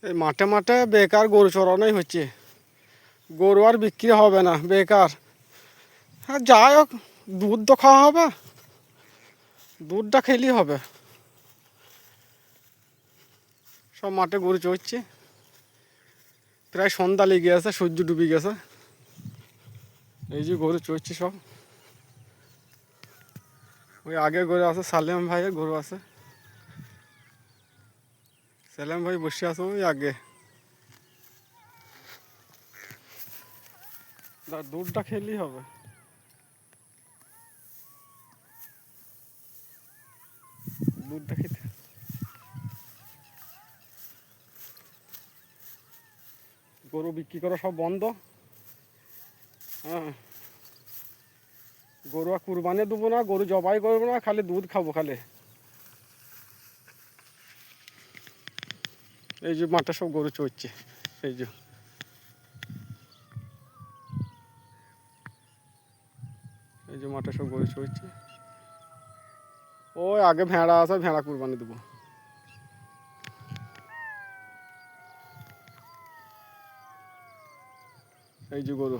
এই মাঠে মাঠে বেকার গরু চড়ানোই হচ্ছে, গরু আর বিক্রি হবে না, বেকার। হ্যাঁ যাই হোক, দুধ তো খাওয়া হবে, দুধটা খেলেই হবে। সব মাঠে গরু চড়ছে, প্রায় সন্ধ্যা লেগে গেছে, সূর্য ডুবে গেছে। এই যে গরু চড়ছে সব। ওই আগে গরু আছে, সালেম ভাইয়ের গরু আছে, সালেম ভাই বসে আছে ওই আগে। দুধটা খেলেই হবে। দুধটা খেতে গরু বিক্রি করা সব বন্ধ। হ্যাঁ, গরু আর কুরবানি দেবো না, গরু জবাই করবো না, খালি দুধ খাবো খালি। এই যে মাঠে সব গরু চড়ছে, এই যে এই যে মাঠে সব গরু চড়ছে। ওই আগে ভেড়া আছে, ভেড়া কুরবানি দেবো। এই যে গরু।